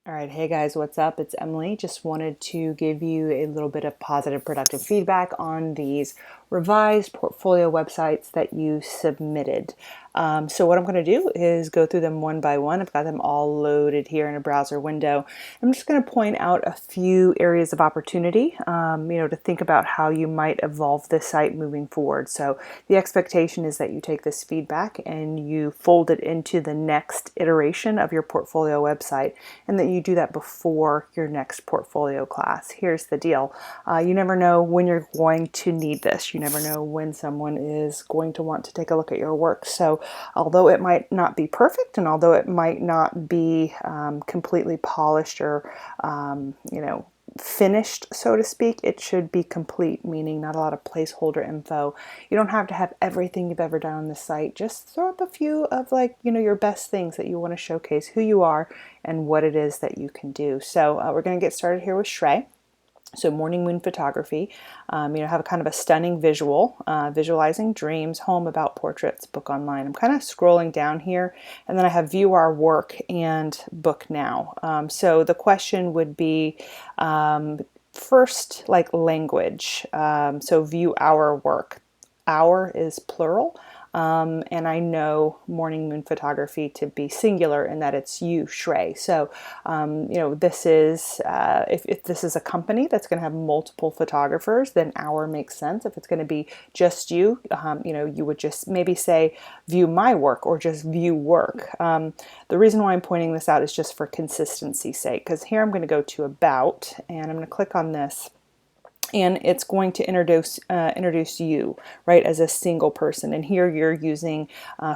All right, hey guys, what's up? It's Emily. Just wanted to give you a little bit of positive, productive feedback on these revised portfolio websites that you submitted. So what I'm going to do is go through them one by one. I've got them all loaded here in a browser window. I'm just going to point out a few areas of opportunity, to think about how you might evolve this site moving forward. So the expectation is that you take this feedback and you fold it into the next iteration of your portfolio website, and that you do that before your next portfolio class. Here's the deal. You never know when you're going to need this. You never know when someone is going to want to take a look at your work. So although it might not be perfect, and although it might not be completely polished or, finished, so to speak, it should be complete, meaning not a lot of placeholder info. You don't have to have everything you've ever done on the site. Just throw up a few of your best things that you want to showcase who you are and what it is that you can do. So we're going to get started here with Shrey. So morning moon photography, have a kind of a stunning visual, visualizing dreams, home, about, portraits, book online. I'm kind of scrolling down here, and then I have view our work and book now. So the question would be, first, like language. So view our work. Our is plural. And I know morning moon photography to be singular in that it's you, Shrey. So, this is, if this is a company that's going to have multiple photographers, then our makes sense. If it's going to be just you, you would just maybe say view my work or just view work. The reason why I'm pointing this out is just for consistency's sake, because here I'm going to go to about, and I'm going to click on this. And it's going to introduce you, right, as a single person. And here you're using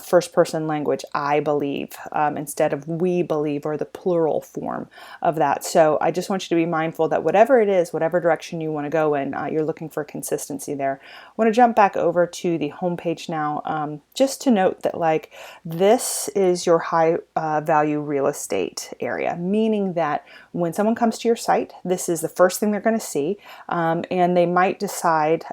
first person language, I believe, instead of we believe, or the plural form of that. So I just want you to be mindful that whatever it is, whatever direction you want to go in, you're looking for consistency there. I want to jump back over to the home page now, just to note that this is your high value real estate area, meaning that when someone comes to your site, this is the first thing they're going to see. And they might decide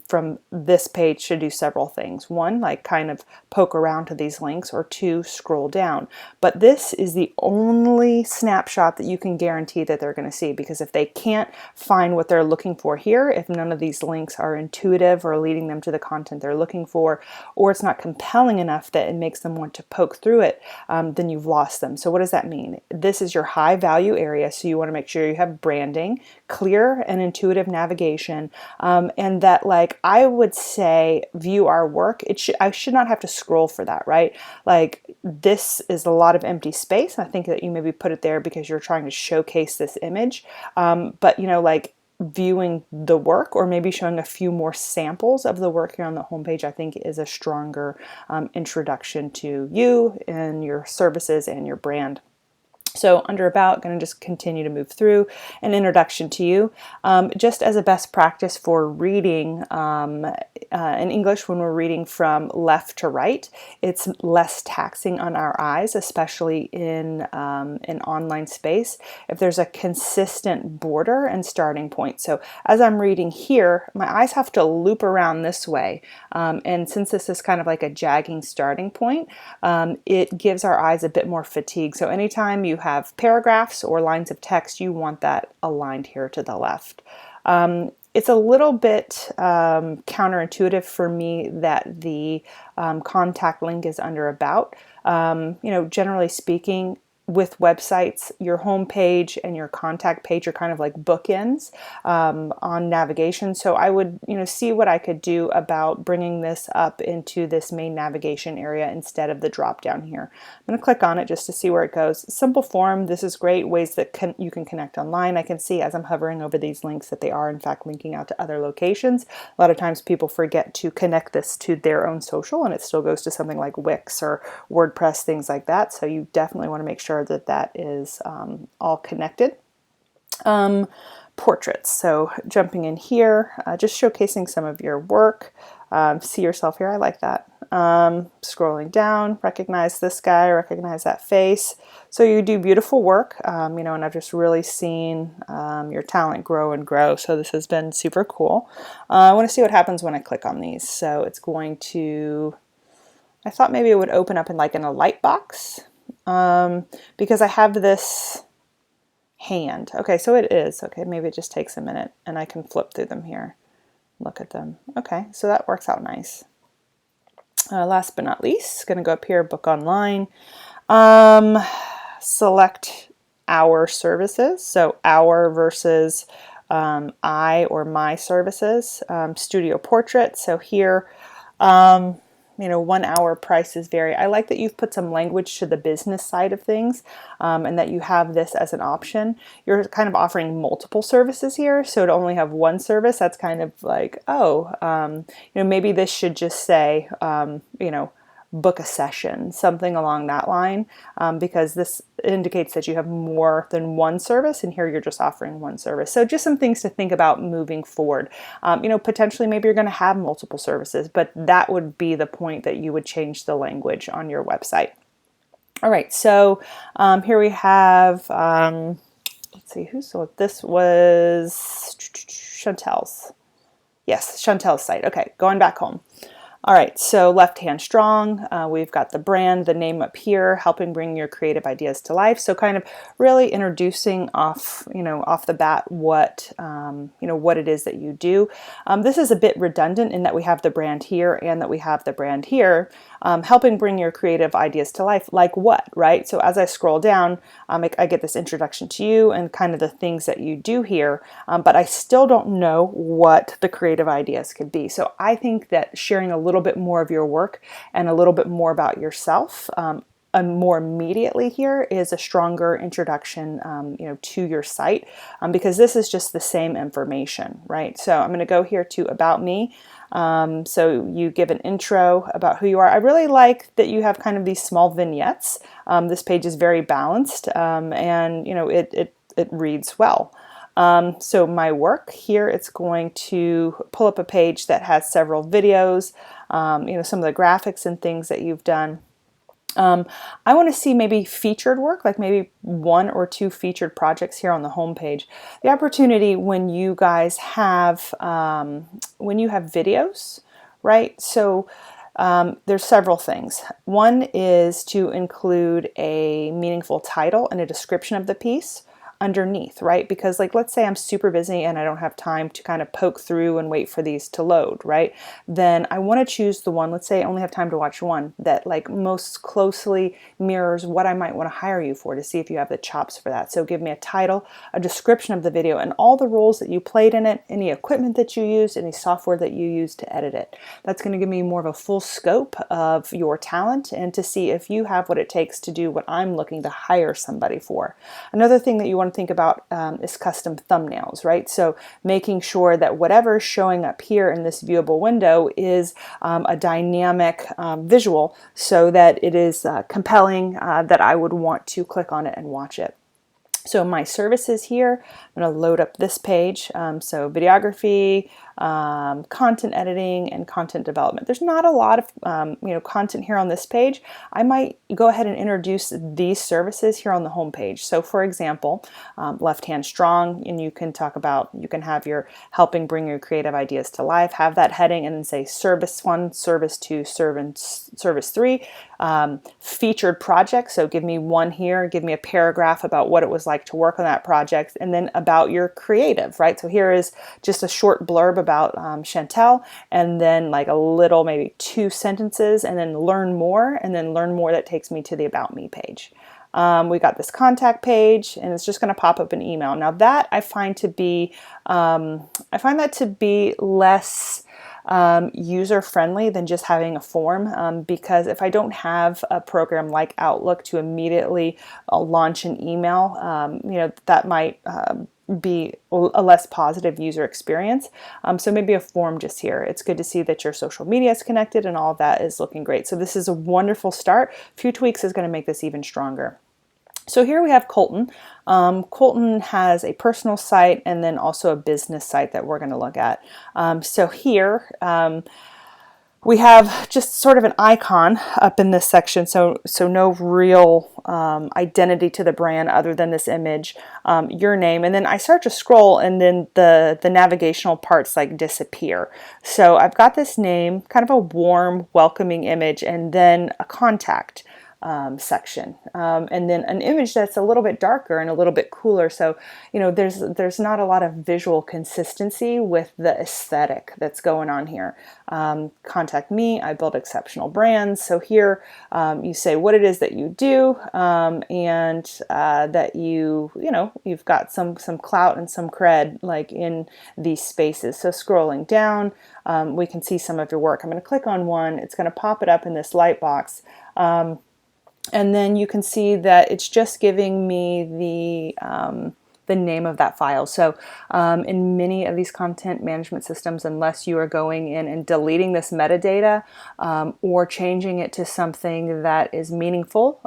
from this page to do several things. One, kind of poke around to these links, or two, scroll down. But this is the only snapshot that you can guarantee that they're going to see, because if they can't find what they're looking for here, if none of these links are intuitive or leading them to the content they're looking for, or it's not compelling enough that it makes them want to poke through it, then you've lost them. So what does that mean? This is your high value area, so you want to make sure you have branding, clear and intuitive navigation, and that, I would say, view our work. I should not have to scroll for that, right? This is a lot of empty space. I think that you maybe put it there because you're trying to showcase this image. But viewing the work, or maybe showing a few more samples of the work here on the homepage, I think is a stronger introduction to you and your services and your brand. So under about, going to just continue to move through an introduction to you. Just as a best practice for reading in English, when we're reading from left to right, it's less taxing on our eyes, especially in an online space, if there's a consistent border and starting point. So as I'm reading here, my eyes have to loop around this way. And since this is kind of like a jagging starting point, it gives our eyes a bit more fatigue. So anytime you have paragraphs or lines of text, you want that aligned here to the left. It's a little bit counterintuitive for me that the contact link is under about. Generally speaking, with websites, your home page and your contact page are kind of like bookends on navigation. So I would, see what I could do about bringing this up into this main navigation area instead of the drop down here. I'm going to click on it just to see where it goes. Simple form. This is great. Ways that you can connect online. I can see as I'm hovering over these links that they are in fact linking out to other locations. A lot of times people forget to connect this to their own social, and it still goes to something like Wix or WordPress, things like that. So you definitely want to make sure that is all connected. Portraits. So jumping in here, just showcasing some of your work. See yourself here. I like that. Scrolling down, recognize this guy, recognize that face. So you do beautiful work, and I've just really seen your talent grow and grow. So this has been super cool. I want to see what happens when I click on these. So it's going to, I thought maybe it would open up in a light box. Because I have this hand. Okay, so it is. Okay, maybe it just takes a minute and I can flip through them here. Look at them. Okay, so that works out nice. Last but not least, going to go up here, book online. Select our services. So our versus I or my services. Studio portrait. So here, 1 hour prices vary. I like that you've put some language to the business side of things, and that you have this as an option. You're kind of offering multiple services here, so to only have one service, that's kind of like, maybe this should just say, book a session, something along that line, because this indicates that you have more than one service, and here you're just offering one service. So just some things to think about moving forward. Potentially maybe you're going to have multiple services, but that would be the point that you would change the language on your website. All right, so here we have, let's see, this was Chantel's. Yes, Chantel's site. Okay, going back home. All right, so Left Hand Strong, we've got the brand, the name up here, helping bring your creative ideas to life. So kind of really introducing off the bat what it is that you do. This is a bit redundant in that we have the brand here and that we have the brand here, helping bring your creative ideas to life. Like what, right? So as I scroll down, I get this introduction to you and kind of the things that you do here, but I still don't know what the creative ideas could be. So I think that sharing a little bit more of your work and a little bit more about yourself more immediately here is a stronger introduction to your site, because this is just the same information, right? So I'm going to go here to About Me. So you give an intro about who you are. I really like that you have kind of these small vignettes. This page is very balanced, and it reads well. So my work here, it's going to pull up a page that has several videos, some of the graphics and things that you've done. I want to see maybe featured work, like maybe 1 or 2 featured projects here on the home page. The opportunity when you guys have, videos, right? So there's several things. One is to include a meaningful title and a description of the piece underneath, right? Because let's say I'm super busy and I don't have time to kind of poke through and wait for these to load, right? Then I want to choose the one, let's say I only have time to watch one, that most closely mirrors what I might want to hire you for, to see if you have the chops for that. So give me a title, a description of the video, and all the roles that you played in it, any equipment that you used, any software that you used to edit it. That's going to give me more of a full scope of your talent and to see if you have what it takes to do what I'm looking to hire somebody for. Another thing that you want to think about is custom thumbnails, right? So making sure that whatever is showing up here in this viewable window is a dynamic visual, so that it is compelling, that I would want to click on it and watch it. So my services here, I'm going to load up this page. So videography, content editing, and content development. There's not a lot of content here on this page. I might go ahead and introduce these services here on the home page. So for example, Left Hand Strong, and you can have your helping bring your creative ideas to life, have that heading, and then say service 1, service 2, service 3, featured project. So give me one here, give me a paragraph about what it was like to work on that project, and then about your creative, right? So here is just a short blurb about Chantel, and then a little, maybe 2 sentences, and then learn more, that takes me to the About Me page. We got this contact page, and it's just going to pop up an email. Now that I find to be less user-friendly than just having a form, because if I don't have a program like Outlook to immediately launch an email, that might be a less positive user experience. So maybe a form just here. It's good to see that your social media is connected and all of that is looking great. So this is a wonderful start. A few tweaks is going to make this even stronger. So here we have Colton. Colton has a personal site and then also a business site that we're going to look at. So here we have just sort of an icon up in this section. So no real identity to the brand other than this image, your name, and then I start to scroll, and then the navigational parts disappear. So I've got this name, kind of a warm, welcoming image, and then a contact. section, and then an image that's a little bit darker and a little bit cooler. So, there's not a lot of visual consistency with the aesthetic that's going on here. Contact me. I build exceptional brands. So here you say what it is that you do, and that you've got some clout and some cred like in these spaces. So scrolling down, we can see some of your work. I'm going to click on one. It's going to pop it up in this light box. And then you can see that it's just giving me the name of that file. So in many of these content management systems, unless you are going in and deleting this metadata or changing it to something that is meaningful,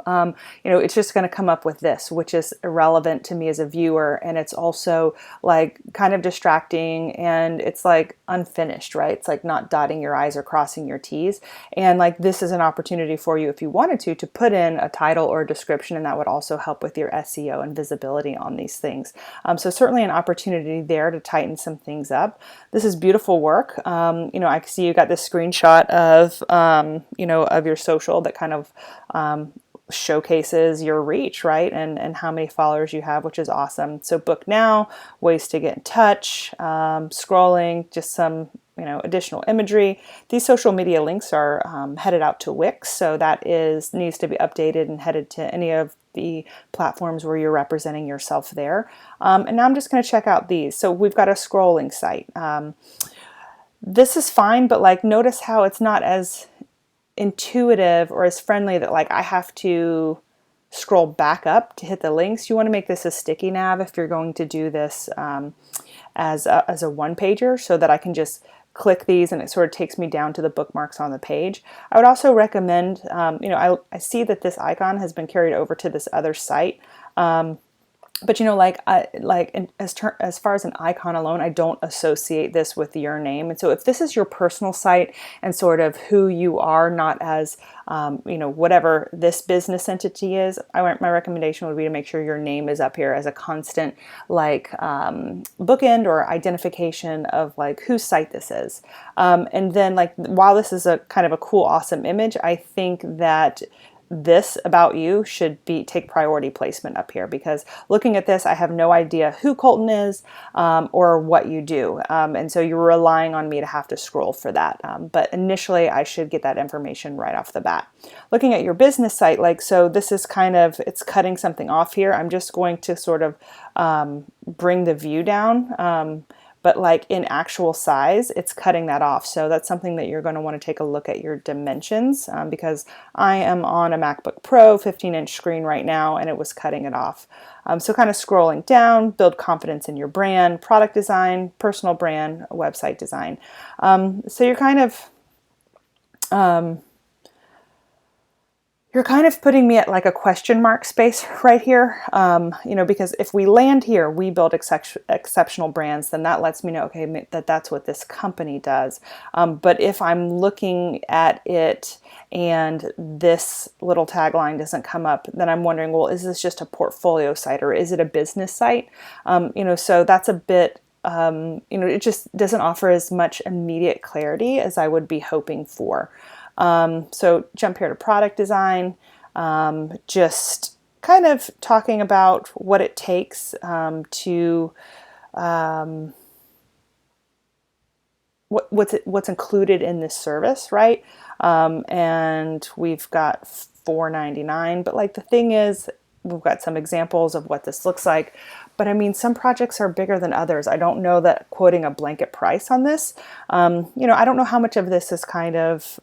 it's just going to come up with this, which is irrelevant to me as a viewer. And it's also like kind of distracting, and it's like unfinished, right? It's like not dotting your I's or crossing your T's. And like this is an opportunity for you, if you wanted to put in a title or a description, and that would also help with your SEO and visibility on these things. So certainly an opportunity there to tighten some things up. This is beautiful work. I can see you got this screenshot of, of your social that kind of showcases your reach, right? And how many followers you have, which is awesome. So book now, ways to get in touch, scrolling, just some additional imagery. These social media links are headed out to Wix, so that needs to be updated and headed to any of the platforms where you're representing yourself there. And now I'm just going to check out these. So we've got a scrolling site. This is fine, but like notice how it's not as intuitive or as friendly that like I have to scroll back up to hit the links. You want to make this a sticky nav if you're going to do this as a one pager, so that I can just click these and it sort of takes me down to the bookmarks on the page. I would also recommend, I see that this icon has been carried over to this other site. But as far as an icon alone, I don't associate this with your name. And so if this is your personal site and sort of who you are, not as, whatever this business entity is, my recommendation would be to make sure your name is up here as a constant, bookend or identification of like whose site this is. And then while this is a kind of a cool, awesome image, I think that this about you should take priority placement up here, because looking at this, I have no idea who Colton is or what you do. And so you're relying on me to have to scroll for that. But initially, I should get that information right off the bat. Looking at your business site, so this is it's cutting something off here. I'm just going to sort of bring the view down. But in actual size, it's cutting that off. So that's something that you're going to want to take a look at your dimensions, because I am on a MacBook Pro 15-inch screen right now, and it was cutting it off. So kind of scrolling down, build confidence in your brand, product design, personal brand, website design. So you're kind of putting me at like a question mark space right here, because if we land here, we build exceptional brands, then that lets me know, okay, that's what this company does. But if I'm looking at it and this little tagline doesn't come up, then I'm wondering, well, is this just a portfolio site or is it a business site? So that's a bit, it just doesn't offer as much immediate clarity as I would be hoping for. So jump here to product design, just kind of talking about what it takes to what's included in this service, right? And we've got $4.99, but the thing is, we've got some examples of what this looks like. But I mean, some projects are bigger than others. I don't know that quoting a blanket price on this, I don't know how much of this is kind of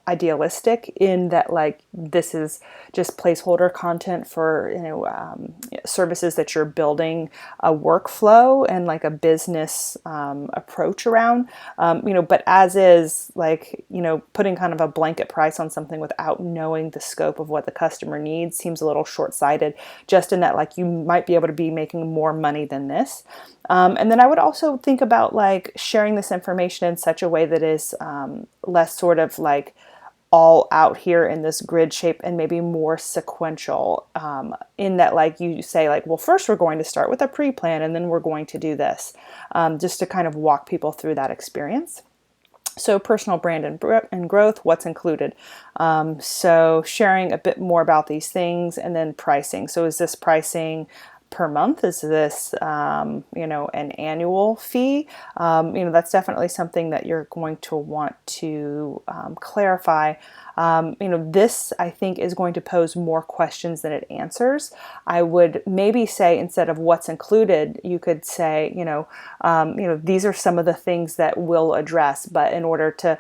idealistic in that this is just placeholder content for, services that you're building a workflow and a business approach around, but as is putting kind of a blanket price on something without knowing the scope of what the customer needs seems a little short-sighted, just in that you might be able to be making more money than this. And then I would also think about sharing this information in such a way that is less sort of all out here in this grid shape and maybe more sequential, in that you say well, first we're going to start with a pre-plan and then we're going to do this, just to kind of walk people through that experience. So personal brand and growth, what's included? So sharing a bit more about these things, and then pricing. So is this pricing per month? Is this, an annual fee? That's definitely something that you're going to want to clarify. This I think is going to pose more questions than it answers. I would maybe say, instead of what's included, you could say, these are some of the things that we'll address, but in order to,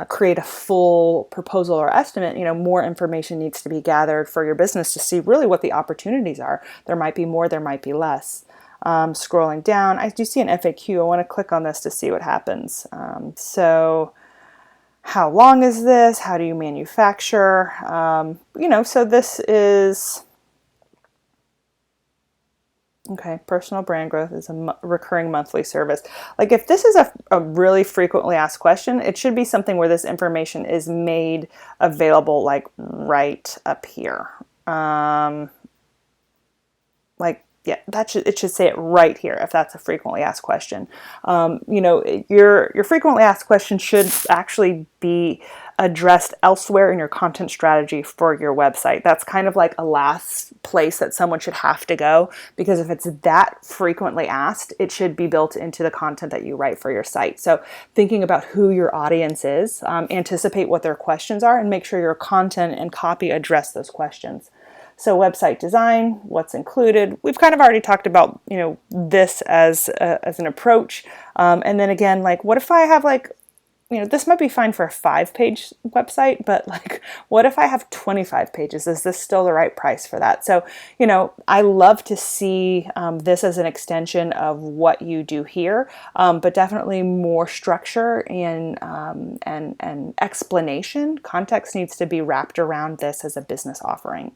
create a full proposal or estimate, more information needs to be gathered for your business to see really what the opportunities are. There might be more, there might be less. Scrolling down, I do see an FAQ. I want to click on this to see what happens. So how long is this? How do you manufacture? So this is, okay, personal brand growth is a recurring monthly service. Like if this is a really frequently asked question, it should be something where this information is made available like right up here. Yeah, it should say it right here if that's a frequently asked question. Your frequently asked question should actually be addressed elsewhere in your content strategy for your website. That's kind of like a last place that someone should have to go, because if it's that frequently asked, it should be built into the content that you write for your site. So thinking about who your audience is, anticipate what their questions are, and make sure your content and copy address those questions. So website design, what's included. We've kind of already talked about, this as an approach. And then again, like, what if I have this might be fine for a 5-page website, but like, what if I have 25 pages? Is this still the right price for that? So, I love to see this as an extension of what you do here, but definitely more structure and explanation. Context needs to be wrapped around this as a business offering.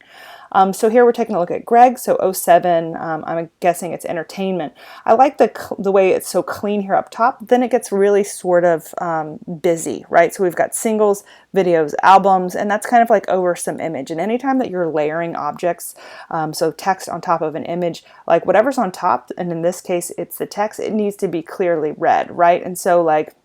So here we're taking a look at Greg. So 07, I'm guessing it's entertainment. I like the way it's so clean here up top. Then it gets really sort of busy, right? So we've got singles, videos, albums, and that's kind of like over some image. And anytime that you're layering objects, so text on top of an image, like whatever's on top, and in this case it's the text, it needs to be clearly read, right? And so like,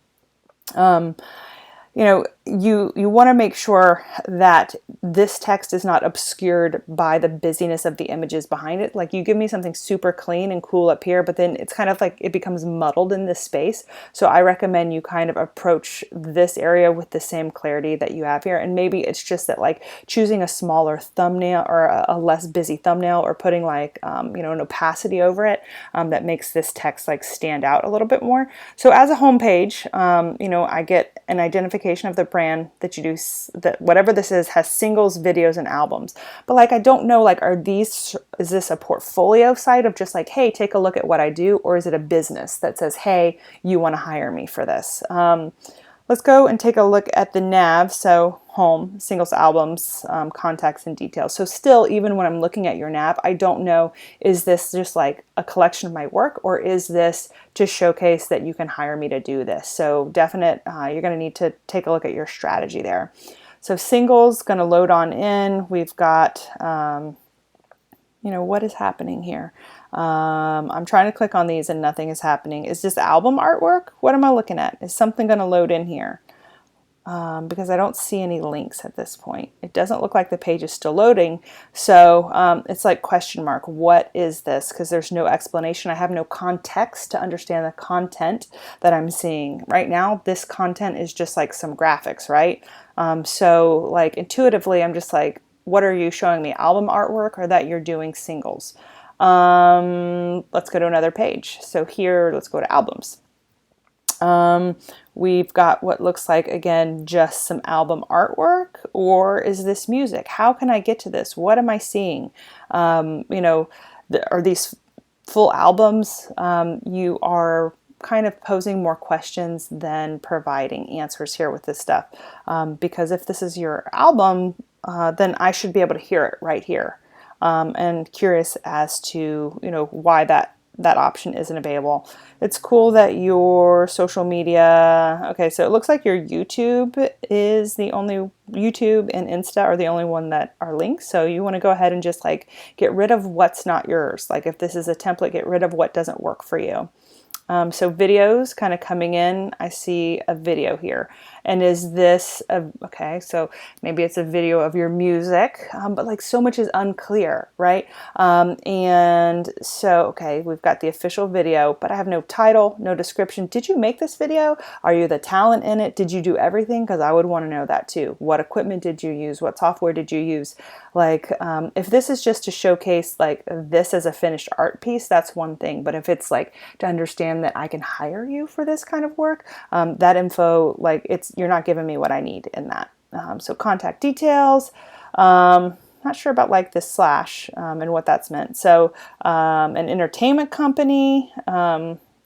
you want to make sure that this text is not obscured by the busyness of the images behind it. Like, you give me something super clean and cool up here, but then it's kind of like it becomes muddled in this space. So I recommend you kind of approach this area with the same clarity that you have here. And maybe it's just that, like, choosing a smaller thumbnail or a less busy thumbnail, or putting like, an opacity over it that makes this text like stand out a little bit more. So as a home page, I get an identification of the brand that you do, that whatever this is has singles, videos, and albums. But like, I don't know, like, is this a portfolio site of just like, hey, take a look at what I do? Or is it a business that says, hey, you want to hire me for this? Let's go and take a look at the nav. So home, singles, albums, contacts, and details. So still, even when I'm looking at your nav, I don't know, is this just like a collection of my work, or is this to showcase that you can hire me to do this? So definite, you're going to need to take a look at your strategy there. So singles, going to load on in. We've got, what is happening here? I'm trying to click on these and nothing is happening. Is this album artwork? What am I looking at? Is something going to load in here? Because I don't see any links at this point. It doesn't look like the page is still loading. So it's like question mark. What is this? Because there's no explanation. I have no context to understand the content that I'm seeing. Right now, this content is just like some graphics, right? So like intuitively, I'm just like, what are you showing me? Album artwork, or that you're doing singles? Let's go to another page. So here, let's go to albums. We've got what looks like, again, just some album artwork, or is this music? How can I get to this? What am I seeing? Are these full albums? You are kind of posing more questions than providing answers here with this stuff. Because if this is your album, then I should be able to hear it right here. And curious as to, why that option isn't available. It's cool that your social media, okay, so it looks like your YouTube is the only, YouTube and Insta are the only one that are linked. So you want to go ahead and just like get rid of what's not yours. Like if this is a template, get rid of what doesn't work for you. So videos kind of coming in, I see a video here. And is this, okay, so maybe it's a video of your music, but like so much is unclear, right? And so, okay, we've got the official video, but I have no title, no description. Did you make this video? Are you the talent in it? Did you do everything? Because I would want to know that too. What equipment did you use? What software did you use? Like, if this is just to showcase like this as a finished art piece, that's one thing. But if it's like to understand that I can hire you for this kind of work, that info, like you're not giving me what I need in that. So contact details, not sure about like this slash and what that's meant. So an entertainment company,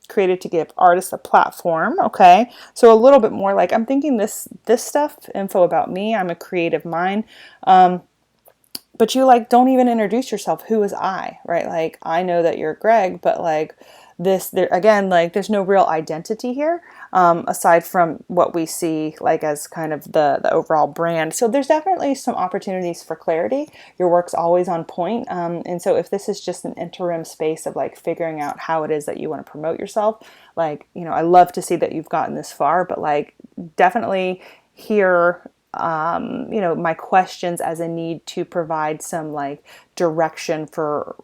created to give artists a platform. Okay, so a little bit more like I'm thinking this stuff, info about me. I'm a creative mind. But you like don't even introduce yourself. Who is I, right? Like I know that you're Greg, but like there again, like there's no real identity here aside from what we see like as kind of the overall brand. So there's definitely some opportunities for clarity. Your work's always on point, and so if this is just an interim space of like figuring out how it is that you want to promote yourself, like I love to see that you've gotten this far, but like definitely here. My questions as a need to provide some like direction for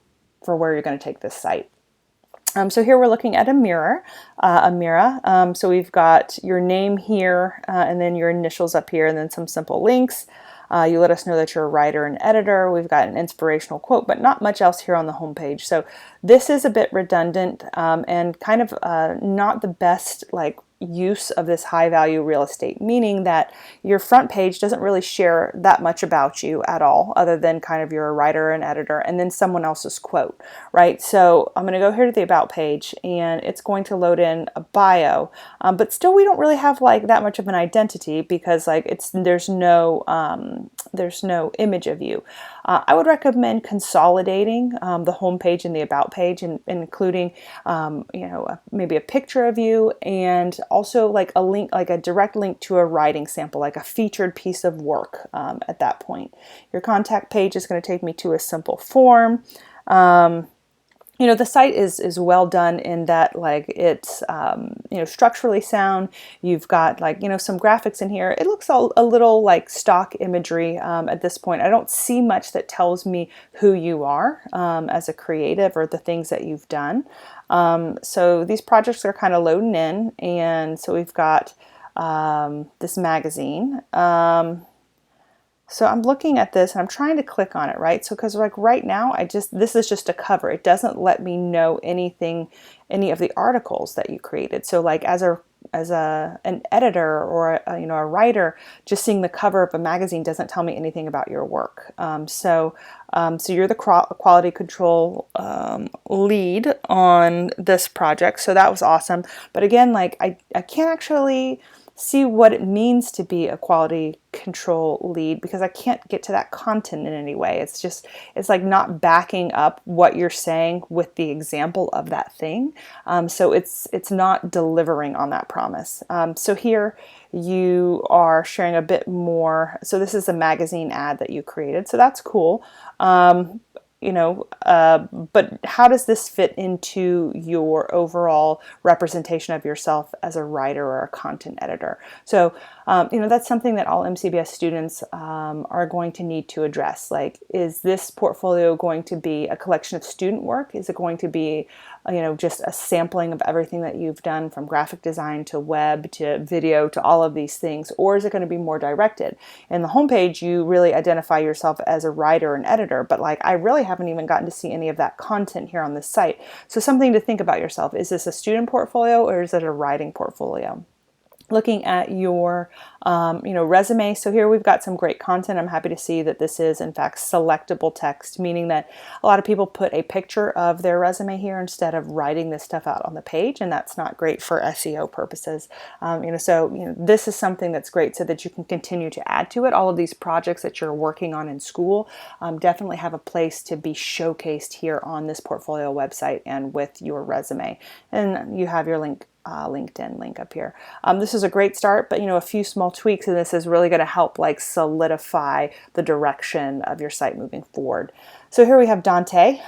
where you're going to take this site. So here we're looking at a mirror. So we've got your name here and then your initials up here and then some simple links. You let us know that you're a writer and editor. We've got an inspirational quote, but not much else here on the homepage. So this is a bit redundant and kind of not the best like use of this high value real estate, meaning that your front page doesn't really share that much about you at all, other than kind of you're a writer and editor and then someone else's quote, right? So I'm going to go here to the about page and it's going to load in a bio, but still we don't really have like that much of an identity because like there's no image of you. I would recommend consolidating the home page and the about page and including maybe a picture of you and also like a link, like a direct link to a writing sample, like a featured piece of work at that point. Your contact page is going to take me to a simple form. The site is well done in that like it's structurally sound. You've got like some graphics in here. It looks a little like stock imagery at this point. I don't see much that tells me who you are as a creative or the things that you've done. So these projects are kind of loading in, and so we've got this magazine. So I'm looking at this and I'm trying to click on it, right? So because like right now, this is just a cover. It doesn't let me know any of the articles that you created. So like as an editor or a writer, just seeing the cover of a magazine doesn't tell me anything about your work. So you're the quality control lead on this project. So that was awesome. But again, like I can't actually see what it means to be a quality control lead because I can't get to that content in any way. It's like not backing up what you're saying with the example of that thing. So it's not delivering on that promise. So here you are sharing a bit more. So this is a magazine ad that you created. So that's cool. But how does this fit into your overall representation of yourself as a writer or a content editor? So, that's something that all MCBS students are going to need to address. Like, is this portfolio going to be a collection of student work? Is it going to be, just a sampling of everything that you've done from graphic design to web to video to all of these things? Or is it going to be more directed? In the homepage, you really identify yourself as a writer and editor, but like I really haven't even gotten to see any of that content here on this site. So something to think about yourself. Is this a student portfolio or is it a writing portfolio? Looking at your resume. So here we've got some great content. I'm happy to see that this is in fact selectable text, meaning that a lot of people put a picture of their resume here instead of writing this stuff out on the page, and that's not great for SEO purposes. This is something that's great so that you can continue to add to it. All of these projects that you're working on in school definitely have a place to be showcased here on this portfolio website and with your resume. And you have your LinkedIn link up here. This is a great start, but a few small tweaks and this is really going to help like solidify the direction of your site moving forward. So here we have Dante.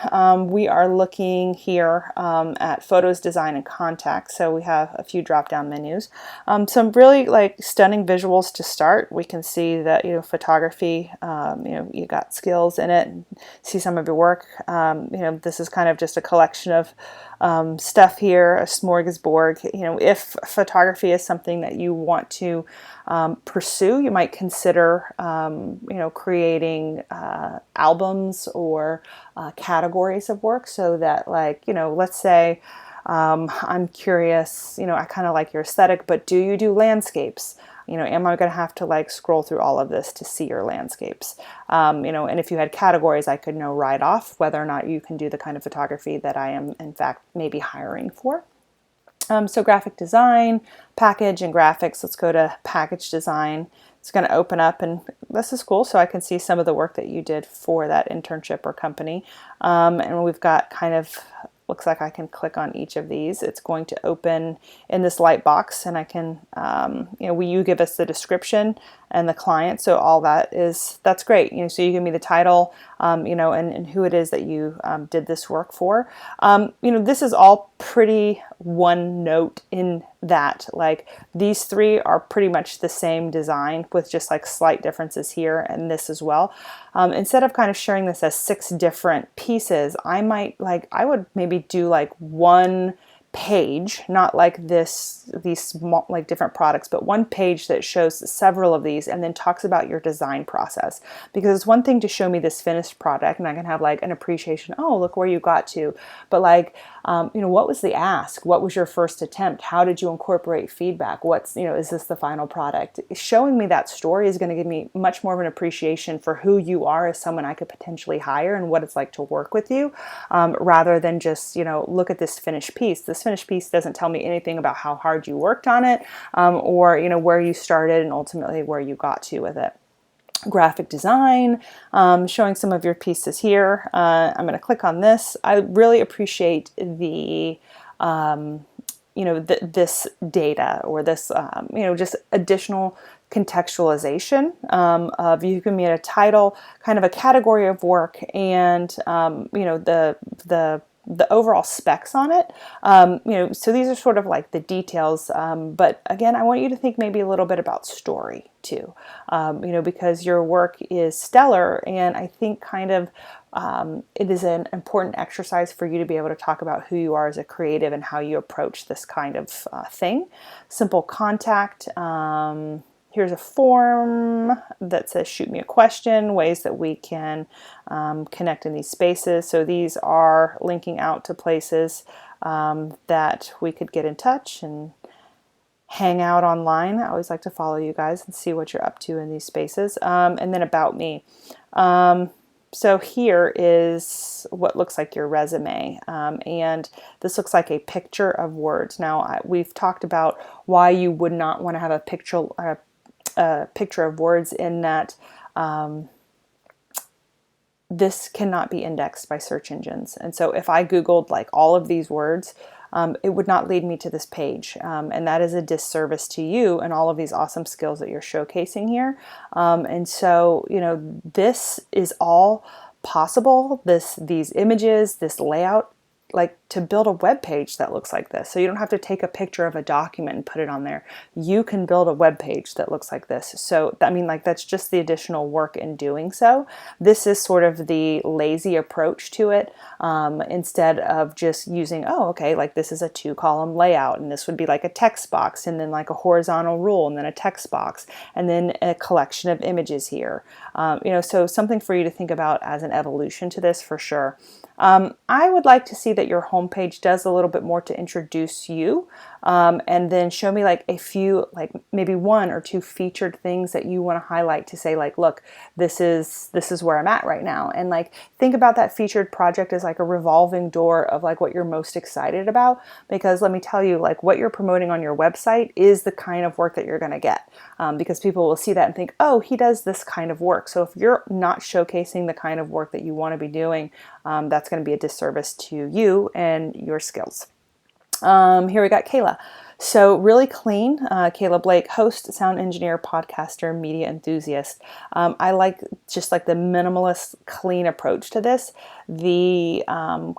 We are looking here at photos, design, and contact. So we have a few drop-down menus. Some really like stunning visuals to start. We can see that, photography, you got skills in it, and see some of your work. This is kind of just a collection of stuff here, a smorgasbord. If photography is something that you want to pursue, you might consider, creating albums or categories of work, so that, like, let's say I'm curious, I kind of like your aesthetic, but do you do landscapes? Am I going to have to like scroll through all of this to see your landscapes? And if you had categories, I could know right off whether or not you can do the kind of photography that I am, in fact, maybe hiring for. So graphic design, package, and graphics. Let's go to package design. It's going to open up, and this is cool. So I can see some of the work that you did for that internship or company. And we've got kind of, looks like I can click on each of these. It's going to open in this light box, and I can, you give us the description and the client. So all that's great. So you give me the title, and who it is that you did this work for. This is all pretty one note in that, like, these three are pretty much the same design with just like slight differences here and this as well. Instead of kind of sharing this as 6 different pieces, I would maybe do like one page, not like these small, like different products, but one page that shows several of these and then talks about your design process. Because it's one thing to show me this finished product and I can have like an appreciation, oh, look where you got to, but like, what was the ask? What was your first attempt? How did you incorporate feedback? Is this the final product? Showing me that story is going to give me much more of an appreciation for who you are as someone I could potentially hire and what it's like to work with you, rather than just, look at this finished piece. This finished piece doesn't tell me anything about how hard you worked on it, or, where you started and ultimately where you got to with it. Graphic design, showing some of your pieces here. I'm going to click on this. I really appreciate the, this data, or this, just additional contextualization of, you give me a title, kind of a category of work, and the overall specs on it. So these are sort of like the details, but again, I want you to think maybe a little bit about story too, because your work is stellar, and I think kind of it is an important exercise for you to be able to talk about who you are as a creative and how you approach this kind of thing. Simple contact. Here's a form that says shoot me a question, ways that we can connect in these spaces. So these are linking out to places that we could get in touch and hang out online. I always like to follow you guys and see what you're up to in these spaces. And then about me. So here is what looks like your resume, and this looks like a picture of words. Now, we've talked about why you would not want to have a picture of words, in that this cannot be indexed by search engines. And so if I Googled like all of these words, it would not lead me to this page. And that is a disservice to you and all of these awesome skills that you're showcasing here. And so, this is all possible. These images, this layout, like to build a web page that looks like this. So you don't have to take a picture of a document and put it on there. You can build a web page that looks like this. So that's just the additional work in doing so. This is sort of the lazy approach to it, instead of just using, like this is a 2-column layout, and this would be like a text box, and then like a horizontal rule, and then a text box, and then a collection of images here. So something for you to think about as an evolution to this, for sure. I would like to see that your homepage does a little bit more to introduce you, and then show me like a few, like maybe 1 or 2 featured things that you want to highlight to say, like, look, this is where I'm at right now. And like, think about that featured project as like a revolving door of like what you're most excited about, because let me tell you, like, what you're promoting on your website is the kind of work that you're going to get, because people will see that and think, oh, he does this kind of work. So if you're not showcasing the kind of work that you want to be doing, that's going to be a disservice to you and your skills. Here we got Kayla. So really clean. Kayla Blake, host, sound engineer, podcaster, media enthusiast. I like just like the minimalist, clean approach to this. The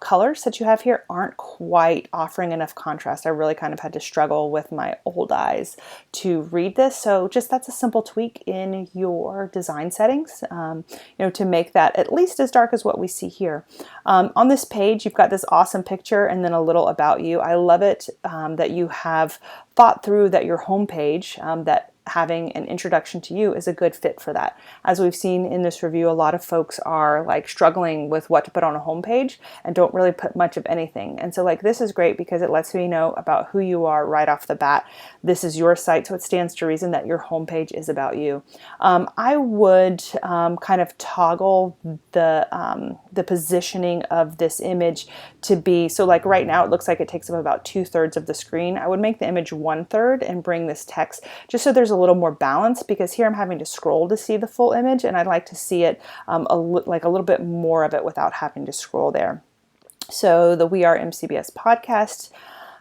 colors that you have here aren't quite offering enough contrast. I really kind of had to struggle with my old eyes to read this. So just that's a simple tweak in your design settings, to make that at least as dark as what we see here. On this page, you've got this awesome picture and then a little about you. I love it that you have thought through that your homepage, that having an introduction to you is a good fit for that. As we've seen in this review, a lot of folks are like struggling with what to put on a homepage and don't really put much of anything. And so like this is great because it lets me know about who you are right off the bat. This is your site, so it stands to reason that your homepage is about you. I would kind of toggle the positioning of this image to be, so like right now it looks like it takes up about 2/3 of the screen. I would make the image 1/3 and bring this text just so there's a little more balance, because here I'm having to scroll to see the full image and I'd like to see it like a little bit more of it without having to scroll there. So the We Are MCBS podcast.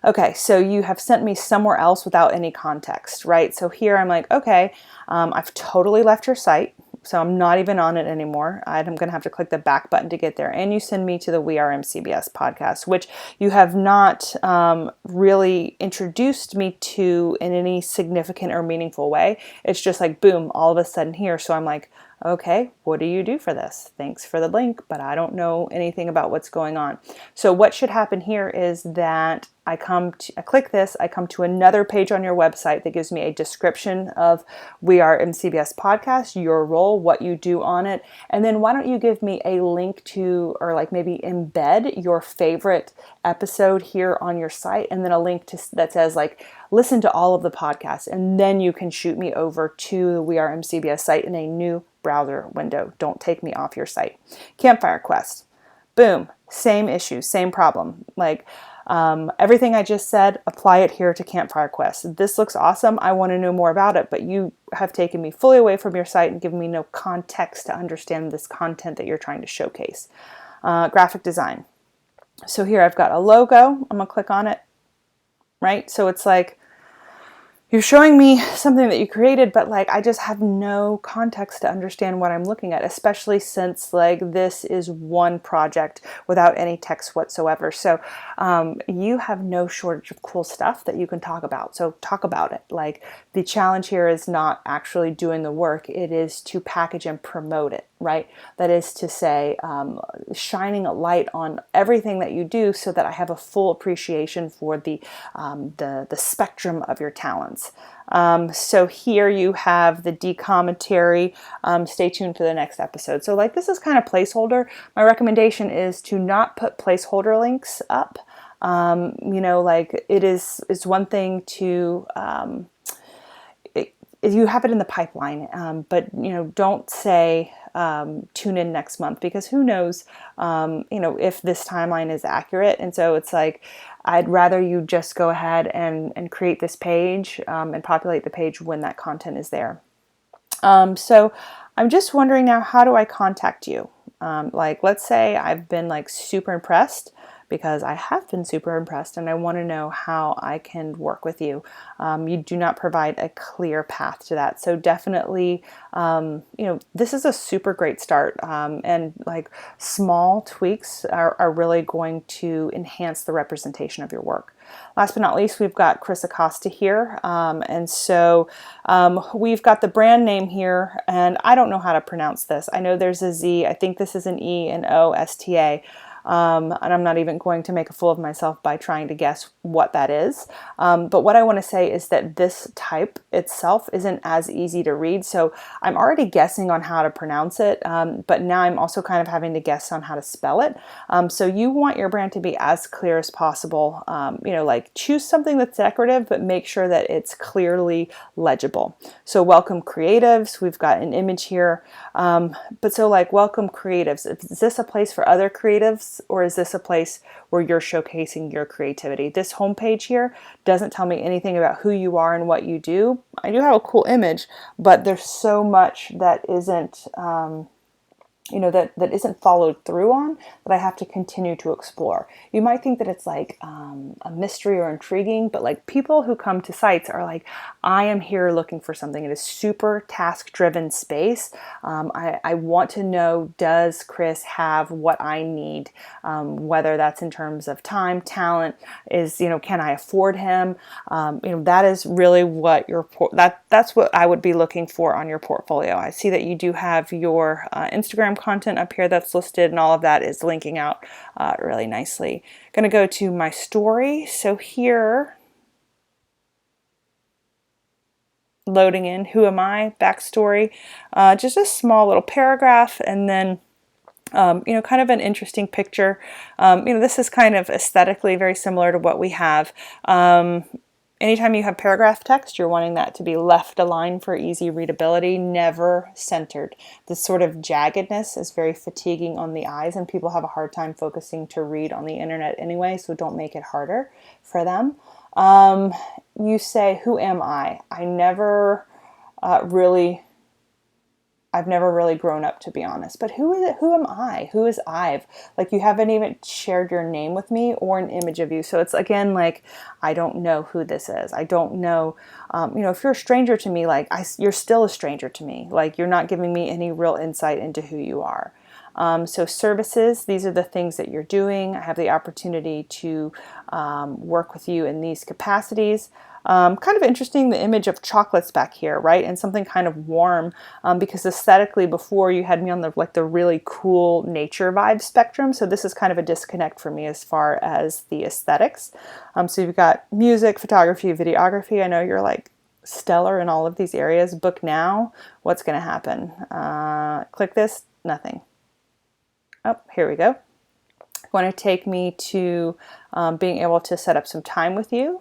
Okay, so you have sent me somewhere else without any context, right? So here I'm like, okay, I've totally left your site. So I'm not even on it anymore. I'm going to have to click the back button to get there. And you send me to the We Are MCBS podcast, which you have not really introduced me to in any significant or meaningful way. It's just like, boom, all of a sudden here. So I'm like, okay, what do you do for this? Thanks for the link, but I don't know anything about what's going on. So what should happen here is that I click this, I come to another page on your website that gives me a description of We Are MCBS podcast, your role, what you do on it, and then why don't you give me a link to, or like maybe embed your favorite episode here on your site, and then a link to that says like, listen to all of the podcasts, and then you can shoot me over to the We Are MCBS site in a new browser window. Don't take me off your site. Campfire Quest. Boom. Same issue, same problem. Like everything I just said, apply it here to Campfire Quest. This looks awesome. I want to know more about it, but you have taken me fully away from your site and given me no context to understand this content that you're trying to showcase. Graphic design. So here I've got a logo. I'm going to click on it, right? So it's like, you're showing me something that you created, but like I just have no context to understand what I'm looking at, especially since like this is one project without any text whatsoever. So you have no shortage of cool stuff that you can talk about. So talk about it. Like the challenge here is not actually doing the work. It is to package and promote it, right? That is to say, shining a light on everything that you do so that I have a full appreciation for the spectrum of your talents. So here you have the decommentary. Stay tuned for the next episode. So like this is kind of placeholder. My recommendation is to not put placeholder links up. Like it's one thing to you have it in the pipeline, but don't say tune in next month, because who knows if this timeline is accurate. And so it's like I'd rather you just go ahead and create this page and populate the page when that content is there. So I'm just wondering now, how do I contact you? Like let's say I've been like super impressed, because I have been super impressed and I want to know how I can work with you. You do not provide a clear path to that. So definitely, this is a super great start, and like small tweaks are really going to enhance the representation of your work. Last but not least, we've got Chris Acosta here. And so we've got the brand name here, and I don't know how to pronounce this. I know there's a Z. I think this is an E and O S T A. And I'm not even going to make a fool of myself by trying to guess what that is. But what I want to say is that this type itself isn't as easy to read. So I'm already guessing on how to pronounce it, but now I'm also kind of having to guess on how to spell it. So you want your brand to be as clear as possible. Like choose something that's decorative, but make sure that it's clearly legible. So welcome creatives. We've got an image here. But so like welcome creatives. Is this a place for other creatives? Or is this a place where you're showcasing your creativity? This homepage here doesn't tell me anything about who you are and what you do. I do have a cool image, but there's so much that isn't that isn't followed through on, that I have to continue to explore. You might think that it's like a mystery or intriguing, but like people who come to sites are like, I am here looking for something. It is super task driven space. I want to know, does Chris have what I need? Whether that's in terms of time, talent, can I afford him? That is really what that's what I would be looking for on your portfolio. I see that you do have your Instagram content up here that's listed, and all of that is linking out really nicely. Going to go to my story. So here, loading in, who am I, backstory, just a small little paragraph, and then kind of an interesting picture. This is kind of aesthetically very similar to what we have. Anytime you have paragraph text, you're wanting that to be left aligned for easy readability, never centered. This sort of jaggedness is very fatiguing on the eyes, and people have a hard time focusing to read on the internet anyway, so don't make it harder for them. You say, who am I? I've never really grown up, to be honest. But who is it? Who am I? Who is Ive? Like, you haven't even shared your name with me or an image of you. So it's, again, like, I don't know who this is. I don't know. If you're a stranger to me, like, you're still a stranger to me. Like, you're not giving me any real insight into who you are. So services, these are the things that you're doing. I have the opportunity to work with you in these capacities. Kind of interesting, the image of chocolates back here, right? And something kind of warm, because aesthetically before you had me on the really cool nature vibe spectrum. So this is kind of a disconnect for me as far as the aesthetics. So you've got music, photography, videography. I know you're like stellar in all of these areas. Book now. What's going to happen? Click this. Nothing. Oh, here we go. Want to take me to being able to set up some time with you,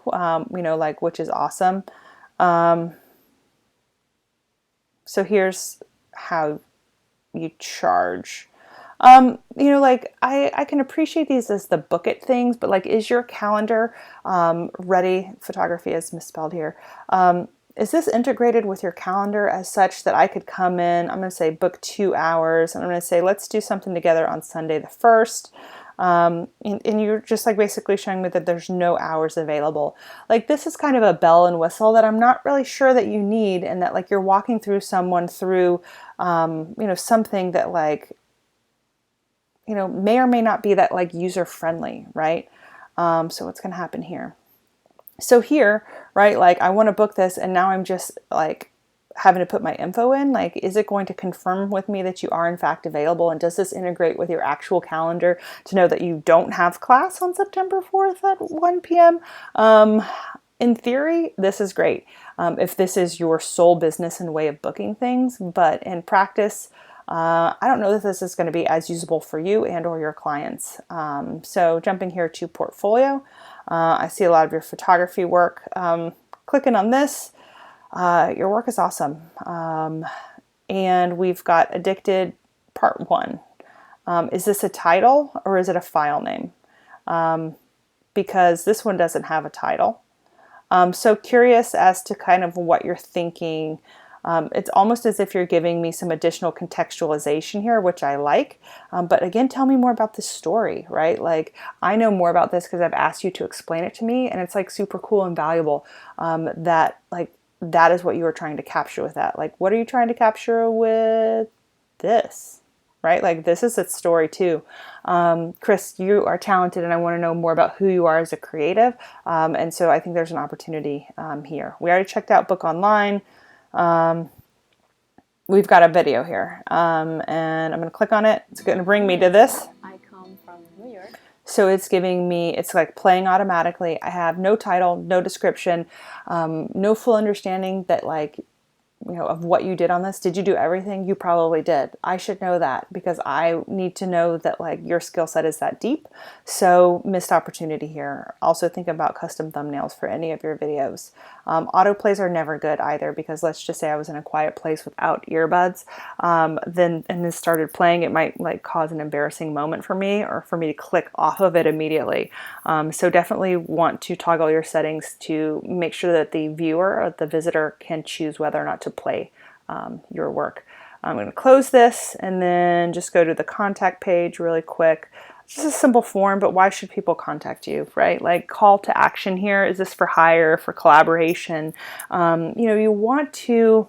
which is awesome. So here's how you charge. I can appreciate these as the book it things, but like, is your calendar ready? Photography is misspelled here. Is this integrated with your calendar as such that I could come in, I'm going to say book 2 hours, and I'm going to say, let's do something together on Sunday the 1st. And you're just like basically showing me that there's no hours available. Like, this is kind of a bell and whistle that I'm not really sure that you need, and that like you're walking through someone through, something that like, may or may not be that like user friendly, right? So what's going to happen here? So here, right, like I want to book this, and now I'm just like having to put my info in. Like, is it going to confirm with me that you are in fact available? And does this integrate with your actual calendar to know that you don't have class on September 4th at 1 p.m.? In theory, this is great if this is your sole business and way of booking things, but in practice, I don't know that this is going to be as usable for you and or your clients. So jumping here to portfolio, I see a lot of your photography work. Clicking on this, your work is awesome. And we've got Addicted Part 1. Is this a title or is it a file name? Because this one doesn't have a title. So curious as to kind of what you're thinking. It's almost as if you're giving me some additional contextualization here, which I like. But again, tell me more about this story, right? Like, I know more about this because I've asked you to explain it to me, and it's like super cool and valuable that is what you were trying to capture with that. Like, what are you trying to capture with this? Right? Like, this is its story too. Chris, you are talented, and I want to know more about who you are as a creative. And so I think there's an opportunity here. We already checked out Book Online. We've got a video here, and I'm going to click on it. It's going to bring me to this. I come from New York. So it's giving me, it's like playing automatically. I have no title, no description, no full understanding that like, of what you did on this. Did you do everything? You probably did. I should know that because I need to know that like your skill set is that deep. So missed opportunity here. Also think about custom thumbnails for any of your videos. Autoplays are never good either, because let's just say I was in a quiet place without earbuds, then started playing, it might like cause an embarrassing moment for me, or for me to click off of it immediately. So definitely want to toggle your settings to make sure that the viewer or the visitor can choose whether or not to play your work. I'm going to close this and then just go to the contact page really quick. It's just a simple form, but why should people contact you, right? Like call to action here. Is this for hire, for collaboration? You want to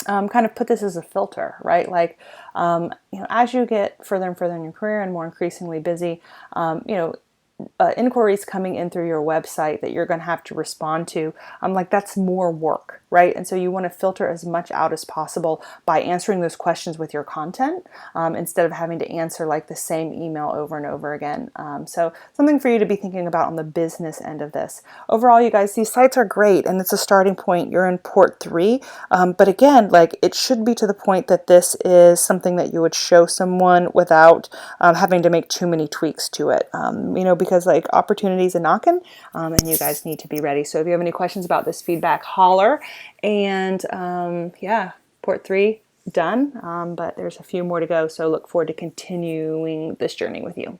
kind of put this as a filter, right? Like, as you get further and further in your career and more increasingly busy, inquiries coming in through your website that you're going to have to respond to, like that's more work, right? And so you want to filter as much out as possible by answering those questions with your content instead of having to answer like the same email over and over again. So something for you to be thinking about on the business end of this. Overall, you guys, these sites are great and it's a starting point. You're in port 3, but again, like it should be to the point that this is something that you would show someone without having to make too many tweaks to it. Because like opportunities are knocking, and you guys need to be ready. So if you have any questions about this feedback, holler. And port 3 done, but there's a few more to go. So look forward to continuing this journey with you.